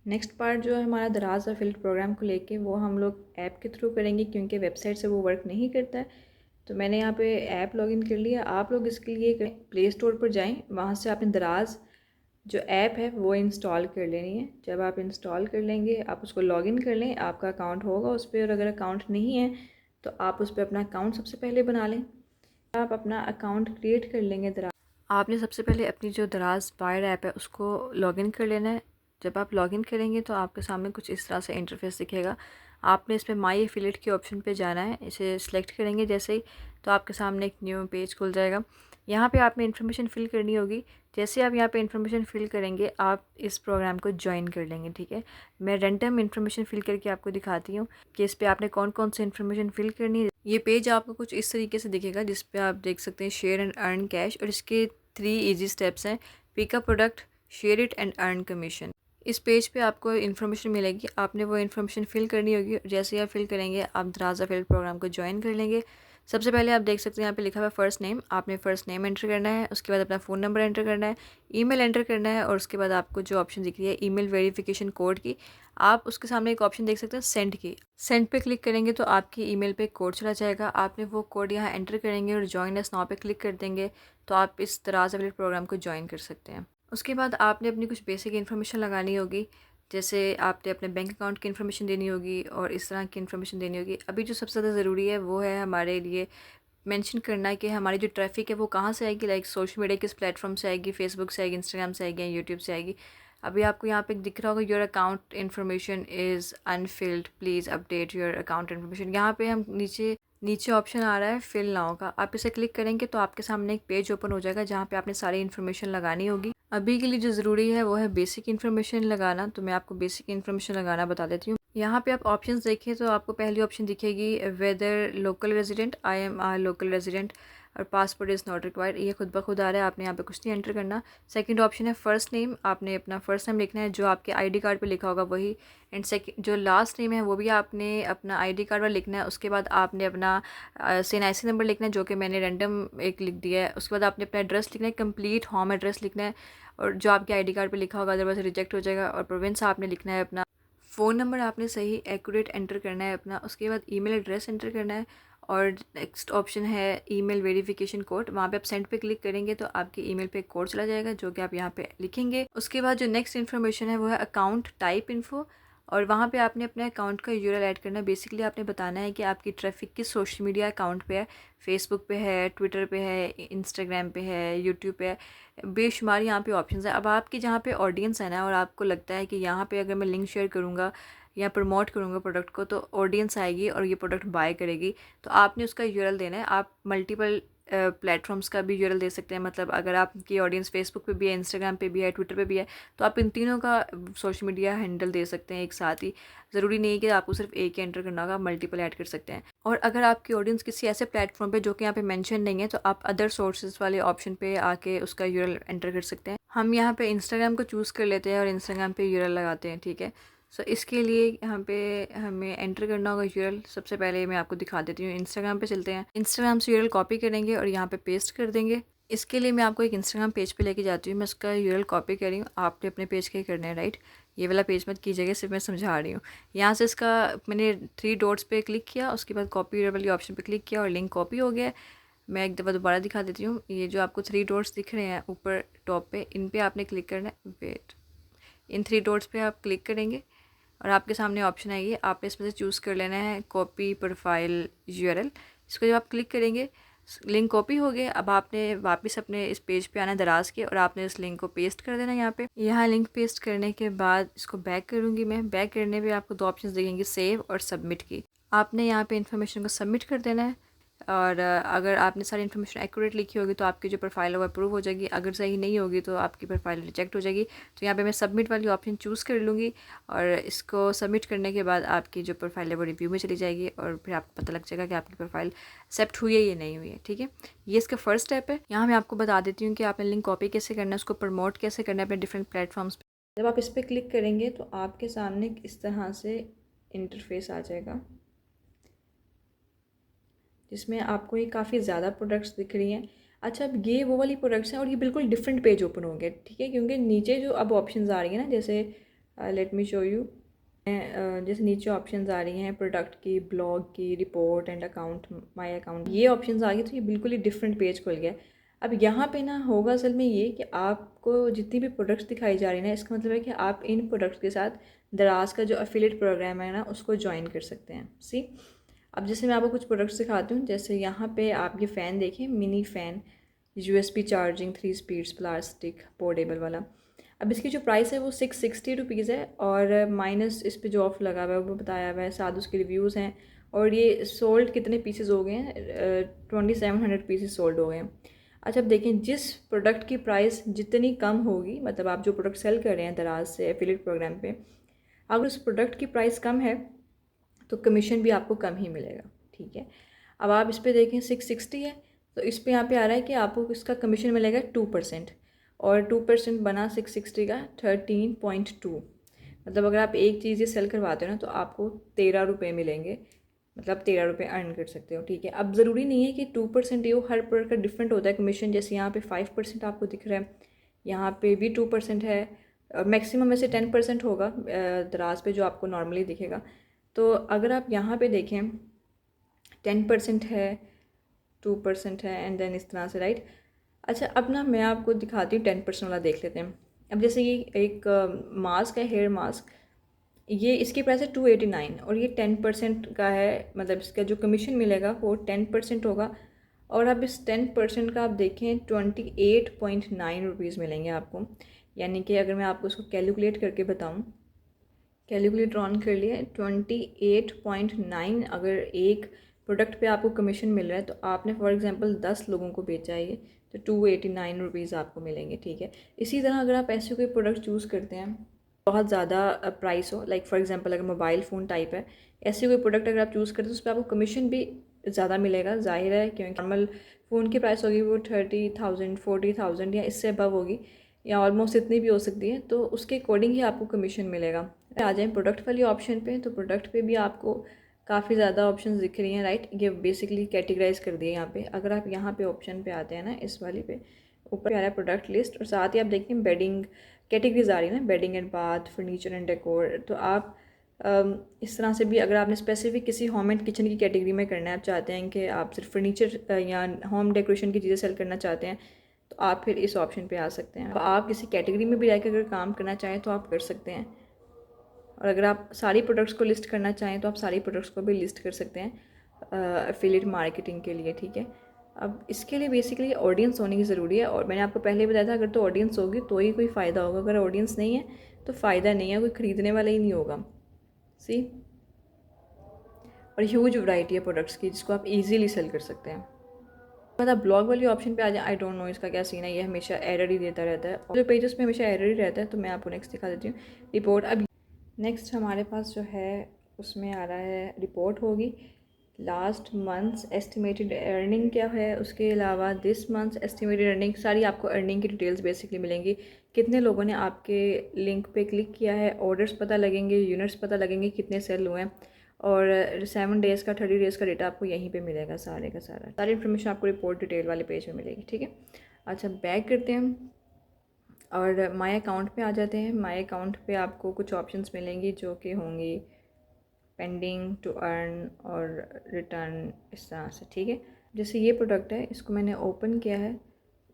Next part जो है हमारा दराज एफिलिएट प्रोग्राम को लेके वो हम लोग ऐप के थ्रू करेंगे, क्योंकि वेबसाइट से वो वर्क नहीं करता है। तो मैंने यहाँ पे ऐप लॉगिन कर लिया। आप लोग इसके लिए प्ले स्टोर पर जाएं, वहाँ से आपने दराज जो ऐप है वो इंस्टॉल कर लेनी है। जब आप इंस्टॉल कर लेंगे आप उसको लॉगिन कर लें, आपका अकाउंट होगा उस पर, और अगर अकाउंट नहीं है तो आप उस पर अपना अकाउंट सबसे पहले बना लें। आप अपना अकाउंट क्रिएट कर लेंगे दराज। आपने सबसे पहले अपनी जो दराज बायर ऐप है उसको लॉगिन कर लेना है। जब आप लॉगिन करेंगे तो आपके सामने कुछ इस तरह से इंटरफेस दिखेगा। आपने इस पर माई एफिलिएट के ऑप्शन पे जाना है। इसे सिलेक्ट करेंगे जैसे ही तो आपके सामने एक न्यू पेज खुल जाएगा। यहाँ पे आपने इन्फॉर्मेशन फ़िल करनी होगी। जैसे आप यहाँ पे इन्फॉर्मेशन फ़िल करेंगे आप इस प्रोग्राम को ज्वाइन कर लेंगे। ठीक है, मैं रैंडम इन्फॉर्मेशन फ़िल करके आपको दिखाती हूँ कि इस पर आपने कौन कौन सी इन्फॉर्मेशन फ़िल करनी है। ये पेज आपको कुछ इस तरीके से दिखेगा, जिस पे आप देख सकते हैं शेयर एंड अर्न कैश, और इसके 3 ईजी स्टेप्स हैं। Pick a product, share it and earn commission. इस पेज पे आपको इन्फॉर्मेशन मिलेगी, आपने वो इन्फॉर्मेशन फ़िल करनी होगी। जैसे ही आप फिल करेंगे आप दराज एफिलिएट प्रोग्राम को ज्वाइन कर लेंगे। सबसे पहले आप देख सकते हैं यहाँ पे लिखा हुआ है फ़र्स्ट नेम। आपने फ़र्स्ट नेम एंटर करना है, उसके बाद अपना फ़ोन नंबर एंटर करना है, ईमेल एंटर करना है, और उसके बाद आपको जो ऑप्शन दिख रही है ईमेल वेरिफिकेशन कोड की, आप उसके सामने एक ऑप्शन देख सकते हैं सेंड की। सेंड पे क्लिक करेंगे तो आपकी ईमेल पे कोड चला जाएगा। आपने वो कोड यहाँ एंटर करेंगे और ज्वाइन अस नाउ पे क्लिक कर देंगे तो आप इस दराज एफिलिएट प्रोग्राम को ज्वाइन कर सकते हैं। उसके बाद आपने अपनी कुछ बेसिक इन्फॉर्मेशन लगानी होगी, जैसे आपने अपने बैंक अकाउंट की इन्फॉर्मेशन देनी होगी और इस तरह की इन्फॉर्मेशन देनी होगी। अभी जो सबसे ज़्यादा ज़रूरी है वो है हमारे लिए मेंशन करना है कि हमारी जो ट्रैफिक है वो कहाँ से आएगी। लाइक सोशल मीडिया किस प्लेटफॉर्म से आएगी, फेसबुक से आएगी, इंस्टाग्राम से आएगी या यूट्यूब से आएगी। अभी आपको यहाँ पे दिख रहा होगा your account information is Anfield, please update your account information. यहाँ पे हम नीचे नीचे ऑप्शन आ रहा है फिल नाउ का, आप इसे क्लिक करेंगे तो आपके सामने एक पेज ओपन हो जाएगा जहाँ पे आपने सारी इन्फॉर्मेशन लगानी होगी। अभी के लिए जो ज़रूरी है वो है बेसिक इन्फॉर्मेशन लगाना, तो मैं आपको बेसिक इन्फॉर्मेशन लगाना बता देती हूँ। यहाँ पे आप ऑप्शंस देखें तो आपको पहली ऑप्शन दिखेगी whether local resident, I am are local resident, और पासपोर्ट इज़ नॉट रिक्वायर्ड। ये खुद ब खुद आ रहा है, आपने यहाँ पे कुछ नहीं एंटर करना। सेकंड ऑप्शन है फर्स्ट नेम, आपने अपना फर्स्ट नेम लिखना है जो आपके आईडी कार्ड पे लिखा होगा वही। एंड सेकंड जो लास्ट नेम है वो भी आपने अपना आईडी कार्ड पर लिखना है। उसके बाद आपने अपना CNIC नंबर लिखना है जो कि मैंने रैंडम एक लिख दिया है। उसके बाद आपने अपना एड्रेस लिखना है, कंप्लीट होम एड्रेस लिखना है, और जो आपके आईडी कार्ड पे लिखा होगा, अदरवाइज रिजेक्ट हो जाएगा। और प्रोविंस आपने लिखना है अपना। फ़ोन नंबर आपने सही एक्यूरेट एंटर करना है अपना। उसके बाद ईमेल एड्रेस एंटर करना है, और नेक्स्ट ऑप्शन है ईमेल वेरिफिकेशन कोड। वहाँ पे आप सेंड पे क्लिक करेंगे तो आपके ईमेल पे कोड चला जाएगा जो कि आप यहाँ पे लिखेंगे। उसके बाद जो नेक्स्ट इन्फॉर्मेशन है वो है अकाउंट टाइप इन्फो, और वहाँ पे आपने अपने अकाउंट का यूआरएल ऐड करना है। बेसिकली आपने बताना है कि आपकी ट्रैफिक किस सोशल मीडिया अकाउंट पे है, फेसबुक पे है, ट्विटर पे है, इंस्टाग्राम पे है, यूट्यूब पे है, बेशुमार यहाँ पे ऑप्शंस है। अब आपकी जहाँ पे ऑडियंस है ना, और आपको लगता है कि यहाँ पे अगर मैं लिंक शेयर करूँगा या प्रमोट करूँगा प्रोडक्ट को तो ऑडियंस आएगी और ये प्रोडक्ट बाय करेगी, तो आपने उसका यूआरएल देना है। आप मल्टीपल प्लेटफॉर्म्स का भी यूआरएल दे सकते हैं। मतलब अगर आपकी ऑडियंस फेसबुक पे भी है, इंस्टाग्राम पे भी है, ट्विटर पे भी है, तो आप इन तीनों का सोशल मीडिया हैंडल दे सकते हैं एक साथ ही। ज़रूरी नहीं है कि आपको सिर्फ एक ही एंटर करना होगा, मल्टीपल ऐड कर सकते हैं। और अगर आपकी ऑडियंस किसी ऐसे प्लेटफॉर्म पे जो कि यहाँ पे मेंशन नहीं है तो आप अदर सोर्सेज वाले ऑप्शन पे आके उसका यूआरएल एंटर कर सकते हैं। हम यहाँ पे इंस्टाग्राम को चूज़ कर लेते हैं और इंस्टाग्राम पे यूआरएल लगाते हैं। ठीक है, सो इसके लिए यहाँ पे हमें एंटर करना होगा यूआरएल। सबसे पहले मैं आपको दिखा देती हूँ, इंस्टाग्राम पे चलते हैं। इंस्टाग्राम से यूआरएल कॉपी करेंगे और यहाँ पे पेस्ट कर देंगे। इसके लिए मैं आपको एक इंस्टाग्राम पेज पे लेके जाती हूँ। मैं उसका यूआरएल कॉपी कर रही हूँ, आपने अपने पेज के ही करना है, राइट। ये वाला पेज मत कीजिएगा, सिर्फ मैं समझा रही हूँ। यहाँ से इसका मैंने 3 डॉट्स पे क्लिक किया, उसके बाद कॉपी वाली ऑप्शन पे क्लिक किया और लिंक कॉपी हो गया। मैं एक दफ़ा दोबारा दिखा देती हूँ। ये जो आपको 3 डॉट्स दिख रहे हैं ऊपर टॉप पे, इन पे आपने क्लिक करना है। वेट, इन 3 डॉट्स पे आप क्लिक करेंगे और आपके सामने ऑप्शन आएगी, आपने इसमें से चूज़ कर लेना है कॉपी प्रोफाइल यूआरएल। इसको जब आप क्लिक करेंगे लिंक कॉपी हो गया। अब आपने वापस अपने इस पेज पे आना है दराज के, और आपने इस लिंक को पेस्ट कर देना यहाँ पे। यहाँ लिंक पेस्ट करने के बाद इसको बैक करूँगी मैं। बैक करने पे आपको 2 ऑप्शंस दिखेंगे, सेव और सबमिट की। आपने यहाँ पे इन्फॉर्मेशन को सबमिट कर देना है, और अगर आपने सारी इन्फॉर्मेशन एक्यूरेट लिखी होगी तो आपकी जो प्रोफाइल है वो अप्रूव हो जाएगी। अगर सही नहीं होगी तो आपकी प्रोफाइल रिजेक्ट हो जाएगी। तो यहाँ पे मैं सबमिट वाली ऑप्शन चूज़ कर लूँगी, और इसको सबमिट करने के बाद आपकी जो प्रोफाइल है वो रिव्यू में चली जाएगी, और फिर आपको पता लग जाएगा कि आपकी प्रोफाइल एक्सेप्ट हुई है या नहीं हुई है। ठीक है, ये इसका फर्स्ट स्टेप है। यहाँ मैं आपको बता देती हूँ कि आपने लिंक कॉपी कैसे करना है, उसको प्रमोट कैसे करना है अपने डिफरेंट प्लेटफॉर्म्स पर। जब आप इस पर क्लिक करेंगे तो आपके सामने इस तरह से इंटरफेस आ जाएगा, जिसमें आपको ये काफ़ी ज़्यादा प्रोडक्ट्स दिख रही हैं। अच्छा, अब ये वो वाली प्रोडक्ट्स हैं और ये बिल्कुल डिफरेंट पेज ओपन होंगे। ठीक है, क्योंकि नीचे जो अब ऑप्शंस आ रही हैं ना, जैसे लेट मी शो यू। जैसे नीचे ऑप्शंस आ रही हैं प्रोडक्ट की, ब्लॉग की, report and account, my account, ये ऑप्शंस आ गए, तो ये बिल्कुल ही डिफरेंट पेज खुल गया। अब यहाँ पे ना होगा असल में ये कि आपको जितनी भी प्रोडक्ट्स दिखाई जा रही हैं ना, इसका मतलब है कि आप इन प्रोडक्ट्स के साथ दराज का जो एफिलिएट प्रोग्राम है ना उसको ज्वाइन कर सकते हैं। सी, अब जैसे मैं आपको कुछ प्रोडक्ट्स दिखाती हूँ। जैसे यहाँ पे आप ये फ़ैन देखें, mini fan, USB charging 3 speeds plastic portable वाला। अब इसकी जो प्राइस है वो 660 रुपीज़ है, और माइनस इस पे जो ऑफ लगा हुआ है वो बताया हुआ है, साथ उसके रिव्यूज़ हैं, और ये सोल्ड कितने पीसेज हो गए हैं, 2700 पीसेज सोल्ड हो गए हैं। अच्छा, अब देखें, जिस प्रोडक्ट की प्राइस जितनी कम होगी, मतलब आप जो प्रोडक्ट सेल कर रहे हैं दराज से एफिलिएट प्रोग्राम पे, अगर उस प्रोडक्ट की प्राइस कम है तो कमीशन भी आपको कम ही मिलेगा। ठीक है, अब आप इस पर देखें 660 है, तो इस पर यहाँ पे आ रहा है कि आपको इसका कमीशन मिलेगा 2%, और 2% बना 660 का 13.2, मतलब अगर आप एक चीज़ ये सेल करवाते हो ना तो आपको 13 रुपये मिलेंगे, मतलब 13 रुपये अर्न कर सकते हो। ठीक है, अब ज़रूरी नहीं है कि 2% ये हर प्रोडक्ट का डिफरेंट होता है कमीशन। जैसे यहाँ पे 5% आपको दिख रहा है, यहाँ पे भी 2% है, मैक्सिमम वैसे 10% होगा दराज पे जो आपको नॉर्मली दिखेगा। तो अगर आप यहाँ पे देखें 10% है, 2% है, एंड देन इस तरह से, राइट। अच्छा, अब ना मैं आपको दिखाती हूँ 10% वाला, देख लेते हैं। अब जैसे ये एक मास्क है, हेयर मास्क, ये इसकी प्राइस है 289, और ये 10% का है, मतलब इसका जो कमीशन मिलेगा वो 10% होगा। और अब इस 10% का आप देखें 28.9 रुपीज़ मिलेंगे आपको। यानी कि अगर मैं आपको उसको कैलकुलेट करके बताऊँ, कैलकुलेटर ऑन कर लिया, 28.9 अगर एक प्रोडक्ट पे आपको कमीशन मिल रहा है, तो आपने फॉर एग्जांपल 10 लोगों को बेचा है तो 289 रुपीज़ आपको मिलेंगे। ठीक है, इसी तरह अगर आप ऐसे कोई प्रोडक्ट चूज़ करते हैं बहुत ज़्यादा प्राइस हो, लाइक फॉर एग्जांपल अगर मोबाइल फ़ोन टाइप है, ऐसे कोई प्रोडक्ट अगर आप चूज़ करते हैं तो उस पर आपको कमीशन भी ज़्यादा मिलेगा, जाहिर है, क्योंकि नॉर्मल फ़ोन की प्राइस होगी वो 30,000 40,000 या इससे अबव होगी, या ऑलमोस्ट इतनी भी हो सकती है, तो उसके अकॉर्डिंग ही आपको कमीशन मिलेगा। आ जाएँ प्रोडक्ट वाली ऑप्शन पे, तो प्रोडक्ट पे भी आपको काफ़ी ज़्यादा ऑप्शंस दिख रही हैं, राइट। ये बेसिकली कैटेगराइज कर दिए यहाँ पे। अगर आप यहाँ पे ऑप्शन पे आते हैं ना, इस वाली पे ऊपर आ रहा है प्रोडक्ट लिस्ट, और साथ ही आप देखें बेडिंग कैटेगरीज आ रही है ना, bedding and bath, furniture and decor. तो आप इस तरह से भी, अगर आपने स्पेसिफिक किसी होम एंड किचन की कैटेगरी में करना है, आप चाहते हैं कि आप सिर्फ फर्नीचर या होम डेकोरेशन की चीज़ें सेल करना चाहते हैं, तो आप फिर इस ऑप्शन पे आ सकते हैं। आप किसी कैटेगरी में भी जाकर अगर काम करना चाहें तो आप कर सकते हैं, और अगर आप सारी प्रोडक्ट्स को लिस्ट करना चाहें तो आप सारी प्रोडक्ट्स को भी लिस्ट कर सकते हैं एफिलिएट मार्केटिंग के लिए। ठीक है, अब इसके लिए बेसिकली ऑडियंस होने की ज़रूरी है, और मैंने आपको पहले बताया था अगर तो ऑडियंस होगी तो ही कोई फ़ायदा होगा, अगर ऑडियंस नहीं है तो फ़ायदा नहीं है, कोई ख़रीदने वाला ही नहीं होगा। सी, और ह्यूज वैरायटी है प्रोडक्ट्स की जिसको आप इजीली सेल कर सकते हैं। बाद आप ब्लॉग वाली ऑप्शन पे आ जाए, आई डोंट नो इसका क्या सीन है, ये हमेशा एरर ही देता रहता है, जो पेजेस में हमेशा एरर ही रहता है। तो मैं आपको नेक्स्ट दिखा देती हूँ रिपोर्ट। अब नेक्स्ट हमारे पास जो है उसमें आ रहा है रिपोर्ट होगी, लास्ट मंथ्स एस्टिमेटेड अर्निंग क्या है, उसके अलावा दिस मंथ्स एस्टिमेटेड अर्निंग, सारी आपको अर्निंग की डिटेल्स बेसिकली मिलेंगी। कितने लोगों ने आपके लिंक पे क्लिक किया है, ऑर्डर्स पता लगेंगे, यूनिट्स पता लगेंगे, कितने सेल हुए हैं, और 7 डेज़ का 30 डेज़ का डेटा आपको यहीं पे मिलेगा, सारे का सारी इन्फॉर्मेशन आपको रिपोर्ट डिटेल वाले पेज में मिलेगी। ठीक है, अच्छा बैक करते हैं और माय अकाउंट पे आ जाते हैं। माय अकाउंट पे आपको कुछ ऑप्शंस मिलेंगी जो कि होंगी पेंडिंग, टू अर्न और रिटर्न, इस तरह से। ठीक है, जैसे ये प्रोडक्ट है, इसको मैंने ओपन किया है,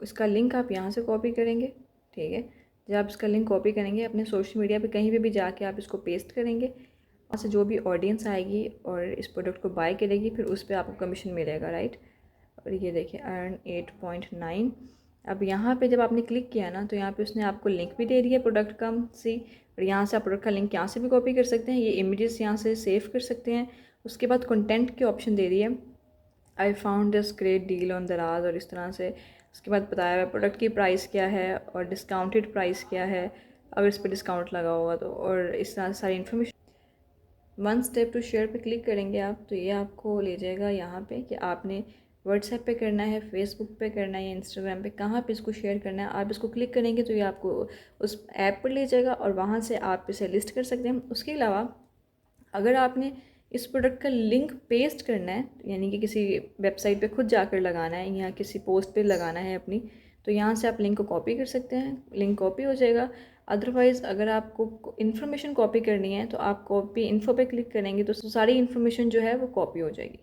इसका लिंक आप यहाँ से कॉपी करेंगे। ठीक है, जब आप इसका लिंक कॉपी करेंगे अपने सोशल मीडिया पे कहीं पे भी जाके आप इसको पेस्ट करेंगे, वहाँ से जो भी ऑडियंस आएगी और इस प्रोडक्ट को बाय करेगी फिर उस पर आपको कमीशन मिलेगा, राइट। और ये देखिए अर्न 8.9। अब यहाँ पे जब आपने क्लिक किया ना तो यहाँ पे उसने आपको लिंक भी दे दिया प्रोडक्ट का, सी, और यहाँ से आप प्रोडक्ट का लिंक यहाँ से भी कॉपी कर सकते हैं, ये इमेजेस यहाँ से सेव कर सकते हैं। उसके बाद कंटेंट के ऑप्शन दे दिए, I found this great deal on दराज, और इस तरह से। उसके बाद बताया हुआ प्रोडक्ट की प्राइस क्या है और डिस्काउंटेड प्राइस क्या है, अगर इस पर डिस्काउंट लगा होगा तो, और इस तरह से सारी information. One step two share पे क्लिक करेंगे आप तो ये आपको ले जाएगा यहाँ पे कि आपने व्हाट्सएप पे करना है, फेसबुक पे करना है या इंस्टाग्राम पे, कहाँ पे इसको शेयर करना है। आप इसको क्लिक करेंगे तो ये आपको उस ऐप पर ले जाएगा और वहाँ से आप इसे लिस्ट कर सकते हैं। उसके अलावा अगर आपने इस प्रोडक्ट का लिंक पेस्ट करना है, यानी कि किसी वेबसाइट पे खुद जाकर लगाना है या किसी पोस्ट पे लगाना है अपनी, तो यहाँ से आप लिंक को कॉपी कर सकते हैं, लिंक कॉपी हो जाएगा। अदरवाइज़ अगर आपको इन्फॉर्मेशन कॉपी करनी है तो आप कॉपी इन्फो पे क्लिक करेंगे तो सारी इन्फॉर्मेशन जो है वो कॉपी हो जाएगी।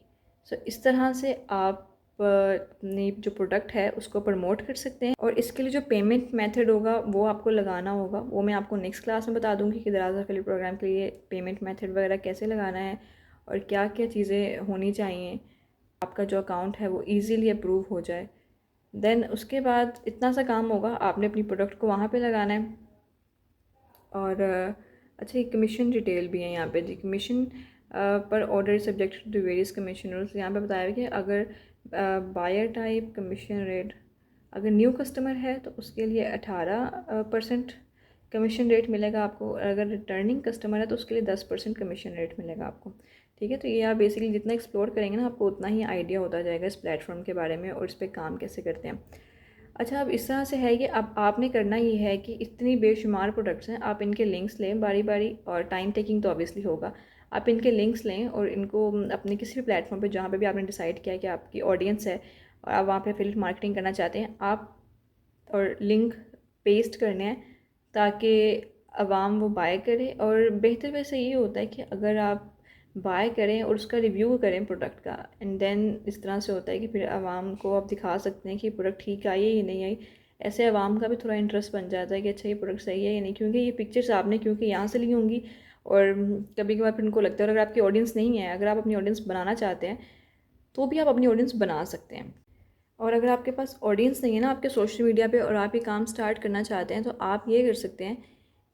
सो इस तरह से आप अपनी जो प्रोडक्ट है उसको प्रमोट कर सकते हैं। और इसके लिए जो पेमेंट मेथड होगा वो आपको लगाना होगा, वो मैं आपको नेक्स्ट क्लास में बता दूंगी कि दराज एफिलिएट प्रोग्राम के लिए पेमेंट मेथड वगैरह कैसे लगाना है और क्या क्या चीज़ें होनी चाहिए, आपका जो अकाउंट है वो ईज़िली अप्रूव हो जाए। देन उसके बाद इतना सा काम होगा, आपने अपनी प्रोडक्ट को वहाँ पे लगाना है। और अच्छा, ये कमीशन डिटेल भी है यहाँ पे जी। कमीशन पर order subject to various commission rules. यहाँ पे बताया है कि अगर बायर टाइप कमीशन रेट, अगर न्यू कस्टमर है तो उसके लिए 18% कमीशन रेट मिलेगा आपको, और अगर रिटर्निंग कस्टमर है तो उसके लिए 10% कमीशन रेट मिलेगा आपको। ठीक है, तो ये आप बेसिकली जितना एक्सप्लोर करेंगे ना आपको उतना ही आइडिया होता जाएगा इस प्लेटफॉर्म के बारे में और इस पर काम कैसे करते हैं। अच्छा, अब इस तरह से है कि अब आपने करना ये है कि इतनी बेशुमार प्रोडक्ट्स हैं, आप इनके लिंक्स लें बारी बारी, और टाइम टेकिंग तो ऑब्वियसली होगा। आप इनके लिंक्स लें और इनको अपने किसी भी प्लेटफॉर्म पे जहाँ पे भी आपने डिसाइड किया कि आपकी ऑडियंस है और आप वहाँ पे एफिलिएट मार्केटिंग करना चाहते हैं, आप और लिंक पेस्ट करने हैं ताकि अवाम वो बाय करे। और बेहतर वैसे ये होता है कि अगर आप बाय करें और उसका रिव्यू करें प्रोडक्ट का, एंड देन इस तरह से होता है कि फिर आवाम को आप दिखा सकते हैं कि प्रोडक्ट ठीक आई है या नहीं आई। ऐसे आवाम का भी थोड़ा इंटरेस्ट बन जाता है कि अच्छा ये प्रोडक्ट सही है या नहीं, क्योंकि ये पिक्चर्स आपने क्योंकि यहाँ से ली होंगी और कभी कभार फिर उनको लगता है। और अगर आपकी ऑडियंस नहीं है, अगर आप अपनी ऑडियंस बनाना चाहते हैं तो भी आप अपनी ऑडियंस बना सकते हैं। और अगर आपके पास ऑडियंस नहीं है ना आपके सोशल मीडिया पे और आप ये काम स्टार्ट करना चाहते हैं, तो आप ये कर सकते हैं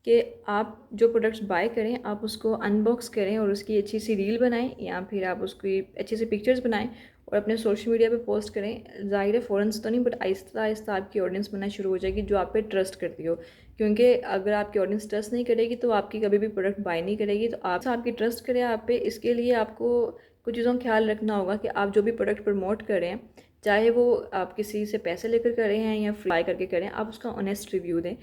कि आप जो प्रोडक्ट्स बाय करें आप उसको अनबॉक्स करें और उसकी अच्छी सी रील बनाएं, या फिर आप उसकी अच्छी सी पिक्चर्स बनाएं और अपने सोशल मीडिया पे पोस्ट करें। ज़ाहिर है फ़ौरन से तो नहीं, बट आहिस्ता आहिस्ता आपकी ऑडियंस बनना शुरू हो जाएगी जो आप पे ट्रस्ट करती हो। क्योंकि अगर आपकी ऑडियंस ट्रस्ट नहीं करेगी तो आपकी कभी भी प्रोडक्ट बाय नहीं करेगी। तो आपकी ट्रस्ट करे आप पे, इसके लिए आपको कुछ चीज़ों का ख्याल रखना होगा कि आप जो भी प्रोडक्ट प्रमोट करें, चाहे वो आप किसी से पैसे लेकर करें हैं या फ्री करके करें, आप उसका ऑनेस्ट रिव्यू दें।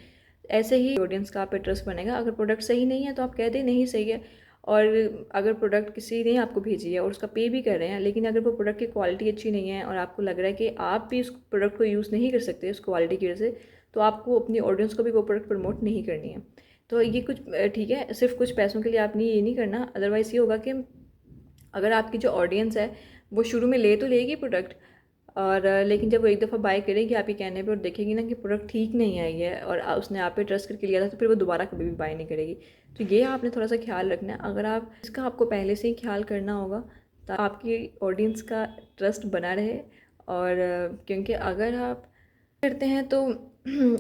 ऐसे ही ऑडियंस का आप पे ट्रस्ट बनेगा। अगर प्रोडक्ट सही नहीं है तो आप कह दें नहीं सही है। और अगर प्रोडक्ट किसी ने आपको भेजी है और उसका पे भी कर रहे हैं, लेकिन अगर वो प्रोडक्ट की क्वालिटी अच्छी नहीं है और आपको लग रहा है कि आप भी उस प्रोडक्ट को यूज़ नहीं कर सकते उस क्वालिटी की वजह से, तो आपको अपनी ऑडियंस को भी वो प्रोडक्ट प्रमोट नहीं करनी है। तो ये कुछ ठीक है, सिर्फ कुछ पैसों के लिए आपने ये नहीं करना। अदरवाइज़ ये होगा कि अगर आपकी जो ऑडियंस है वो शुरू में ले तो लेगी प्रोडक्ट, और लेकिन जब वो एक दफ़ा बाय करेगी आपके कहने पे और देखेगी ना कि प्रोडक्ट ठीक नहीं आई है और उसने आप पे ट्रस्ट करके लिया था, तो फिर वो दोबारा कभी भी बाय नहीं करेगी। तो ये आपने थोड़ा सा ख्याल रखना है। अगर आप इसका आपको पहले से ही ख्याल करना होगा तो आपकी ऑडियंस का ट्रस्ट बना रहे। और क्योंकि अगर आप करते हैं तो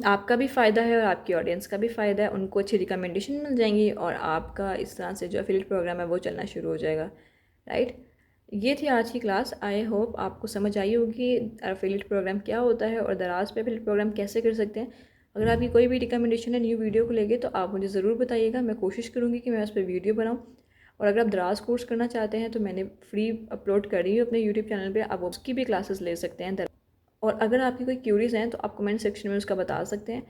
आपका भी फ़ायदा है और आपकी ऑडियंस का भी फ़ायदा है, उनको अच्छी रिकमेंडेशन मिल जाएंगी और आपका इस तरह से जो एफिलिएट प्रोग्राम है वो चलना शुरू हो जाएगा। राइट, ये थी आज की क्लास। आई होप आपको समझ आई होगी एफिलिएट प्रोग्राम क्या होता है और दराज पे एफिलिएट प्रोग्राम कैसे कर सकते हैं। अगर आपकी कोई भी रिकमेंडेशन है न्यू वीडियो को लेके तो आप मुझे ज़रूर बताइएगा, मैं कोशिश करूँगी कि मैं उस पर वीडियो बनाऊँ। और अगर आप दराज कोर्स करना चाहते हैं तो मैंने फ्री अपलोड करी हूँ अपने यूट्यूब चैनल पर, आप उसकी भी क्लासेस ले सकते हैं। और अगर आपकी कोई क्यूरीज़ हैं तो आप कमेंट सेक्शन में उसका बता सकते हैं।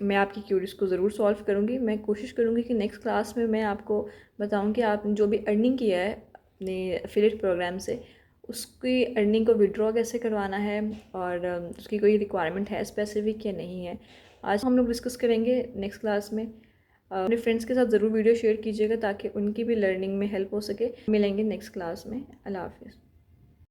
मैं आपकी क्यूरीज़ को ज़रूर सॉल्व करूँगी। मैं कोशिश करूँगी कि नेक्स्ट क्लास में मैं आपको बताऊँ कि आपने जो भी अर्निंग किया है अपने एफिलिएट प्रोग्राम से, उसकी अर्निंग को विड्रॉ कैसे करवाना है और उसकी कोई रिक्वायरमेंट है स्पेसिफिक या नहीं है, आज हम लोग डिस्कस करेंगे नेक्स्ट क्लास में। अपने फ्रेंड्स के साथ ज़रूर वीडियो शेयर कीजिएगा ताकि उनकी भी लर्निंग में हेल्प हो सके। मिलेंगे नेक्स्ट क्लास में। अल्लाह हाफिज़।